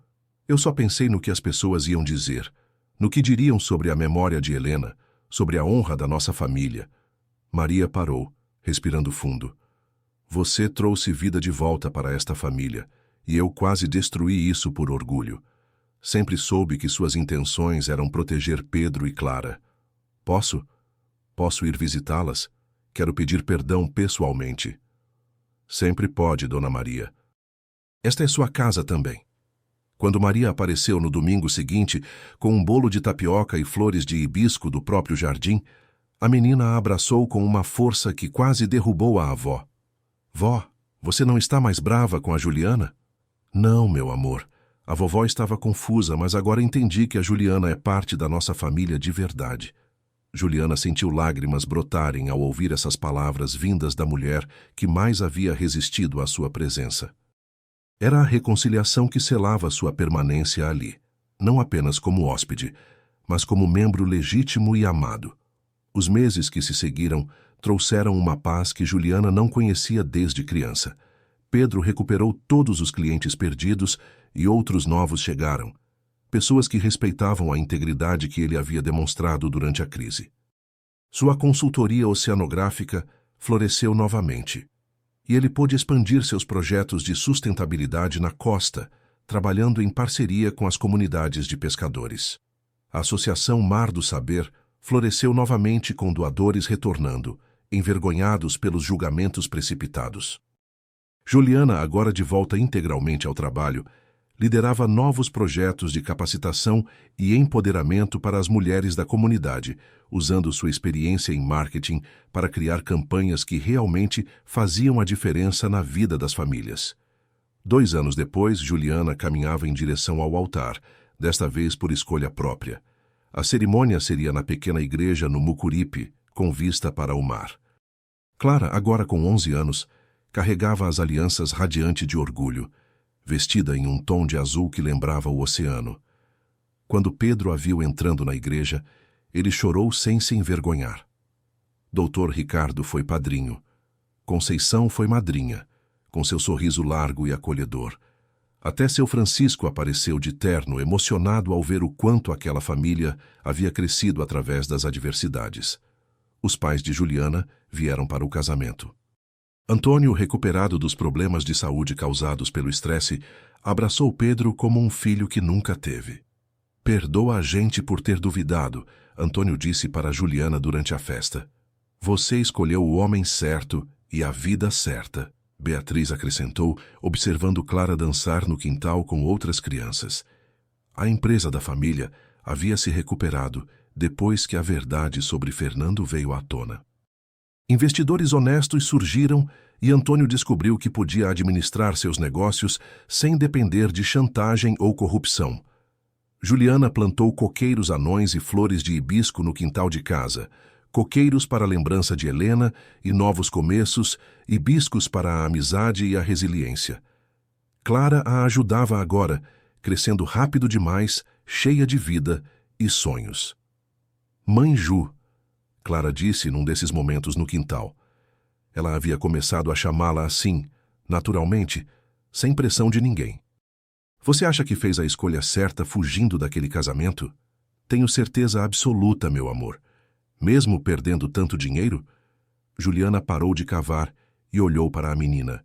só pensei no que as pessoas iam dizer, no que diriam sobre a memória de Helena, sobre a honra da nossa família. Maria parou, respirando fundo. Você trouxe vida de volta para esta família, e eu quase destruí isso por orgulho. Sempre soube que suas intenções eram proteger Pedro e Clara. Posso ir visitá-las? Quero pedir perdão pessoalmente. Sempre pode, Dona Maria. Esta é sua casa também. Quando Maria apareceu no domingo seguinte, com um bolo de tapioca e flores de hibisco do próprio jardim, a menina a abraçou com uma força que quase derrubou a avó. Vó, você não está mais brava com a Juliana? Não, meu amor. A vovó estava confusa, mas agora entendi que a Juliana é parte da nossa família de verdade. Juliana sentiu lágrimas brotarem ao ouvir essas palavras vindas da mulher que mais havia resistido à sua presença. Era a reconciliação que selava sua permanência ali, não apenas como hóspede, mas como membro legítimo e amado. Os meses que se seguiram trouxeram uma paz que Juliana não conhecia desde criança. Pedro recuperou todos os clientes perdidos e outros novos chegaram. Pessoas que respeitavam a integridade que ele havia demonstrado durante a crise. Sua consultoria oceanográfica floresceu novamente, e ele pôde expandir seus projetos de sustentabilidade na costa, trabalhando em parceria com as comunidades de pescadores. A Associação Mar do Saber floresceu novamente com doadores retornando, envergonhados pelos julgamentos precipitados. Juliana, agora de volta integralmente ao trabalho, liderava novos projetos de capacitação e empoderamento para as mulheres da comunidade, usando sua experiência em marketing para criar campanhas que realmente faziam a diferença na vida das famílias. 2 anos depois, Juliana caminhava em direção ao altar, desta vez por escolha própria. A cerimônia seria na pequena igreja no Mucuripe, com vista para o mar. Clara, agora com 11 anos, carregava as alianças radiante de orgulho, vestida em um tom de azul que lembrava o oceano. Quando Pedro a viu entrando na igreja, ele chorou sem se envergonhar. Doutor Ricardo foi padrinho. Conceição foi madrinha, com seu sorriso largo e acolhedor. Até seu Francisco apareceu de terno, emocionado ao ver o quanto aquela família havia crescido através das adversidades. Os pais de Juliana vieram para o casamento. Antônio, recuperado dos problemas de saúde causados pelo estresse, abraçou Pedro como um filho que nunca teve. Perdoa a gente por ter duvidado, Antônio disse para Juliana durante a festa. Você escolheu o homem certo e a vida certa, Beatriz acrescentou, observando Clara dançar no quintal com outras crianças. A empresa da família havia se recuperado depois que a verdade sobre Fernando veio à tona. Investidores honestos surgiram e Antônio descobriu que podia administrar seus negócios sem depender de chantagem ou corrupção. Juliana plantou coqueiros anões e flores de hibisco no quintal de casa, coqueiros para a lembrança de Helena e novos começos, hibiscos para a amizade e a resiliência. Clara a ajudava agora, crescendo rápido demais, cheia de vida e sonhos. Mãe Ju, Clara disse num desses momentos no quintal. Ela havia começado a chamá-la assim, naturalmente, sem pressão de ninguém. Você acha que fez a escolha certa fugindo daquele casamento? Tenho certeza absoluta, meu amor. Mesmo perdendo tanto dinheiro? Juliana parou de cavar e olhou para a menina.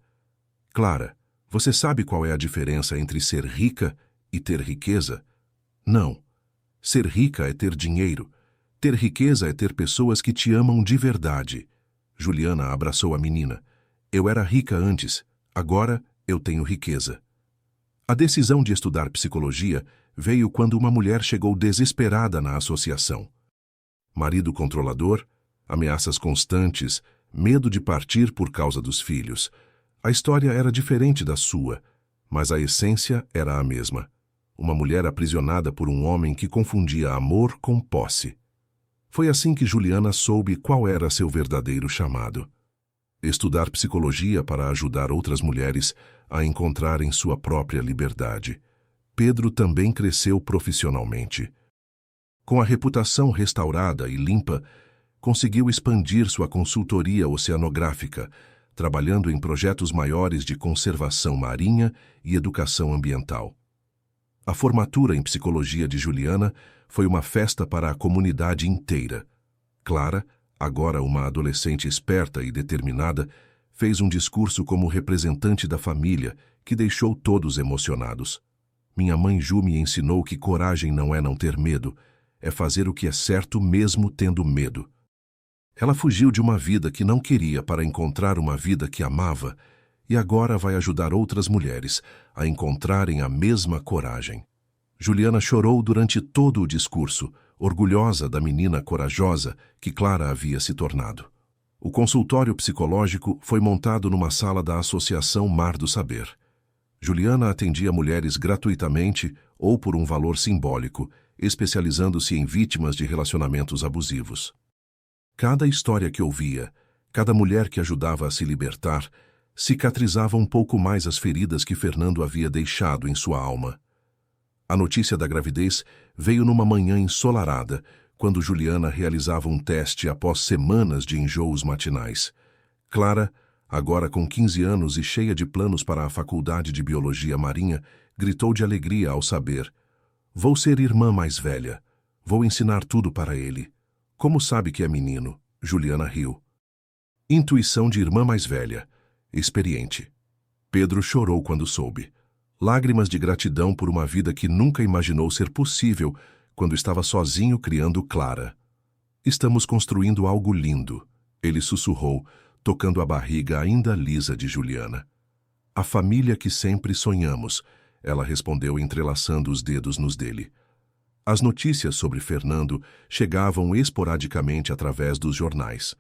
Clara, você sabe qual é a diferença entre ser rica e ter riqueza? Não. Ser rica é ter dinheiro. Ter riqueza é ter pessoas que te amam de verdade. Juliana abraçou a menina. Eu era rica antes, agora eu tenho riqueza. A decisão de estudar psicologia veio quando uma mulher chegou desesperada na associação. Marido controlador, ameaças constantes, medo de partir por causa dos filhos. A história era diferente da sua, mas a essência era a mesma. Uma mulher aprisionada por um homem que confundia amor com posse. Foi assim que Juliana soube qual era seu verdadeiro chamado. Estudar psicologia para ajudar outras mulheres a encontrarem sua própria liberdade. Pedro também cresceu profissionalmente. Com a reputação restaurada e limpa, conseguiu expandir sua consultoria oceanográfica, trabalhando em projetos maiores de conservação marinha e educação ambiental. A formatura em psicologia de Juliana foi uma festa para a comunidade inteira. Clara, agora uma adolescente esperta e determinada, fez um discurso como representante da família que deixou todos emocionados. Minha mãe Ju me ensinou que coragem não é não ter medo, é fazer o que é certo mesmo tendo medo. Ela fugiu de uma vida que não queria para encontrar uma vida que amava e agora vai ajudar outras mulheres a encontrarem a mesma coragem. Juliana chorou durante todo o discurso, orgulhosa da menina corajosa que Clara havia se tornado. O consultório psicológico foi montado numa sala da Associação Mar do Saber. Juliana atendia mulheres gratuitamente ou por um valor simbólico, especializando-se em vítimas de relacionamentos abusivos. Cada história que ouvia, cada mulher que ajudava a se libertar, cicatrizava um pouco mais as feridas que Fernando havia deixado em sua alma. A notícia da gravidez veio numa manhã ensolarada, quando Juliana realizava um teste após semanas de enjoos matinais. Clara, agora com 15 anos e cheia de planos para a faculdade de biologia marinha, gritou de alegria ao saber: "Vou ser irmã mais velha. Vou ensinar tudo para ele." "Como sabe que é menino?" Juliana riu. Intuição de irmã mais velha, experiente. Pedro chorou quando soube. Lágrimas de gratidão por uma vida que nunca imaginou ser possível quando estava sozinho criando Clara. "Estamos construindo algo lindo", ele sussurrou, tocando a barriga ainda lisa de Juliana. "A família que sempre sonhamos", ela respondeu entrelaçando os dedos nos dele. As notícias sobre Fernando chegavam esporadicamente através dos jornais.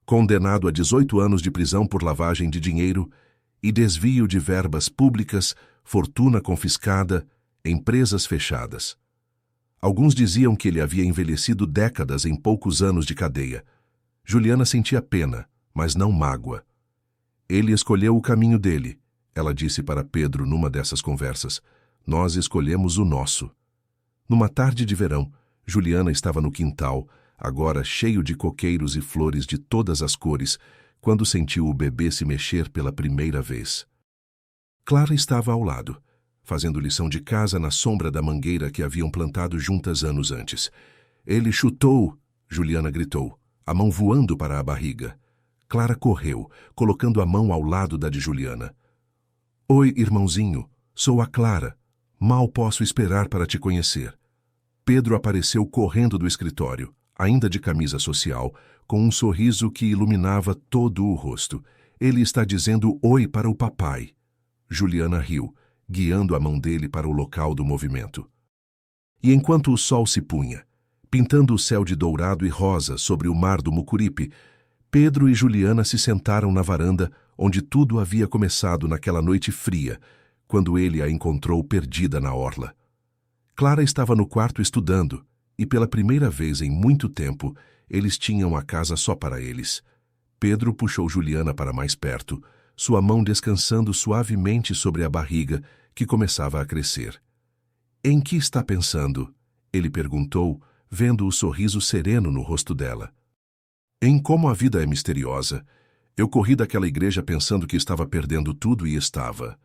Condenado a 18 anos de prisão por lavagem de dinheiro e desvio de verbas públicas, fortuna confiscada, empresas fechadas. Alguns diziam que ele havia envelhecido décadas em poucos anos de cadeia. Juliana sentia pena, mas não mágoa. "Ele escolheu o caminho dele", ela disse para Pedro numa dessas conversas. "Nós escolhemos o nosso." Numa tarde de verão, Juliana estava no quintal, agora cheio de coqueiros e flores de todas as cores, quando sentiu o bebê se mexer pela primeira vez. Clara estava ao lado, fazendo lição de casa na sombra da mangueira que haviam plantado juntas anos antes. "Ele chutou!" Juliana gritou, a mão voando para a barriga. Clara correu, colocando a mão ao lado da de Juliana. "Oi, irmãozinho, sou a Clara. Mal posso esperar para te conhecer." Pedro apareceu correndo do escritório, ainda de camisa social, com um sorriso que iluminava todo o rosto. "Ele está dizendo oi para o papai." Juliana riu, guiando a mão dele para o local do movimento. E enquanto o sol se punha, pintando o céu de dourado e rosa sobre o mar do Mucuripe, Pedro e Juliana se sentaram na varanda onde tudo havia começado naquela noite fria, quando ele a encontrou perdida na orla. Clara estava no quarto estudando, e pela primeira vez em muito tempo, eles tinham a casa só para eles. Pedro puxou Juliana para mais perto, sua mão descansando suavemente sobre a barriga, que começava a crescer. "Em que está pensando?" ele perguntou, vendo o sorriso sereno no rosto dela. "Em como a vida é misteriosa. Eu corri daquela igreja pensando que estava perdendo tudo e estava."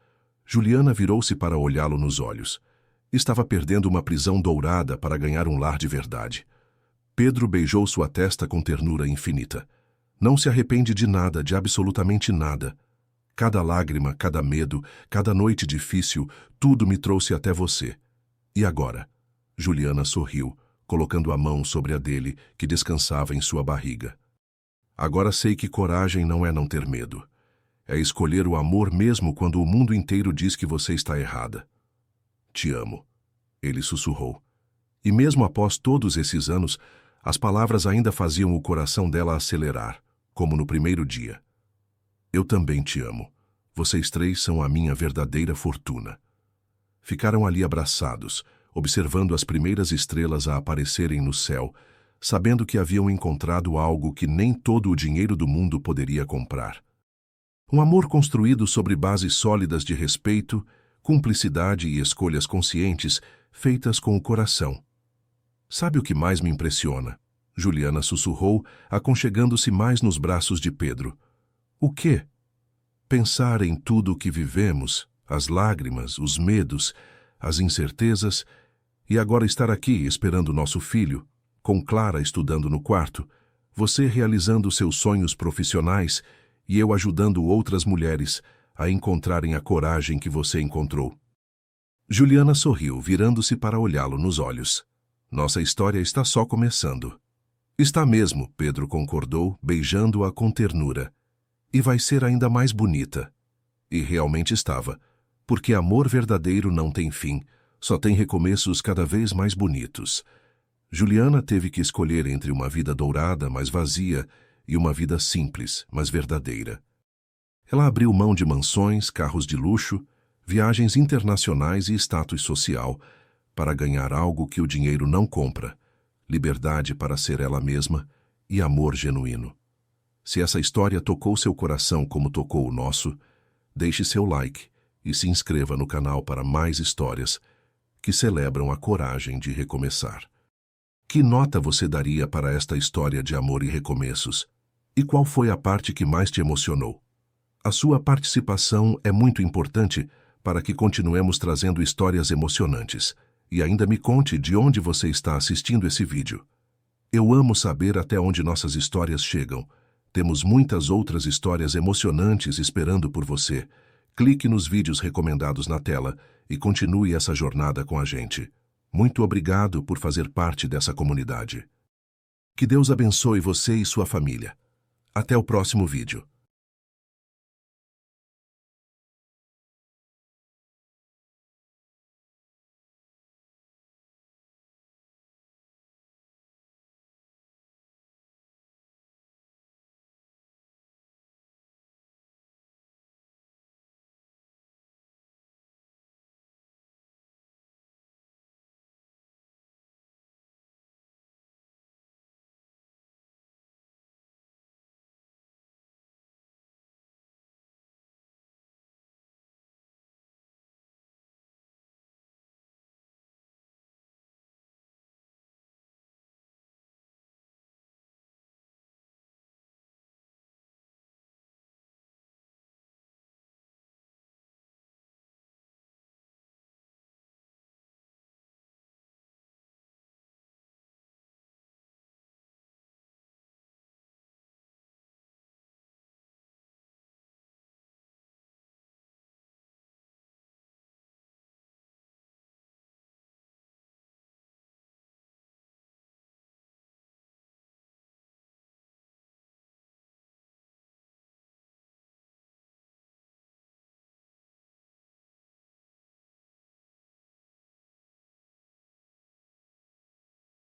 Juliana virou-se para olhá-lo nos olhos. Estava perdendo uma prisão dourada para ganhar um lar de verdade. Pedro beijou sua testa com ternura infinita. "Não se arrepende de nada, de absolutamente nada. Cada lágrima, cada medo, cada noite difícil, tudo me trouxe até você. E agora?" Juliana sorriu, colocando a mão sobre a dele, que descansava em sua barriga. "Agora sei que coragem não é não ter medo. É escolher o amor mesmo quando o mundo inteiro diz que você está errada." "Te amo", ele sussurrou. E mesmo após todos esses anos, as palavras ainda faziam o coração dela acelerar, como no primeiro dia. "Eu também te amo. Vocês três são a minha verdadeira fortuna." Ficaram ali abraçados, observando as primeiras estrelas a aparecerem no céu, sabendo que haviam encontrado algo que nem todo o dinheiro do mundo poderia comprar. Um amor construído sobre bases sólidas de respeito, cumplicidade e escolhas conscientes, feitas com o coração. "Sabe o que mais me impressiona?" Juliana sussurrou, aconchegando-se mais nos braços de Pedro. "O quê?" "Pensar em tudo o que vivemos, as lágrimas, os medos, as incertezas, e agora estar aqui esperando nosso filho, com Clara estudando no quarto, você realizando seus sonhos profissionais e eu ajudando outras mulheres a encontrarem a coragem que você encontrou." Juliana sorriu, virando-se para olhá-lo nos olhos. "Nossa história está só começando." "Está mesmo", Pedro concordou, beijando-a com ternura. "E vai ser ainda mais bonita." E realmente estava, porque amor verdadeiro não tem fim, só tem recomeços cada vez mais bonitos. Juliana teve que escolher entre uma vida dourada, mas vazia, e uma vida simples, mas verdadeira. Ela abriu mão de mansões, carros de luxo, viagens internacionais e status social, para ganhar algo que o dinheiro não compra, liberdade para ser ela mesma e amor genuíno. Se essa história tocou seu coração como tocou o nosso, deixe seu like e se inscreva no canal para mais histórias que celebram a coragem de recomeçar. Que nota você daria para esta história de amor e recomeços? E qual foi a parte que mais te emocionou? A sua participação é muito importante para que continuemos trazendo histórias emocionantes. E ainda me conte de onde você está assistindo esse vídeo. Eu amo saber até onde nossas histórias chegam. Temos muitas outras histórias emocionantes esperando por você. Clique nos vídeos recomendados na tela e continue essa jornada com a gente. Muito obrigado por fazer parte dessa comunidade. Que Deus abençoe você e sua família. Até o próximo vídeo.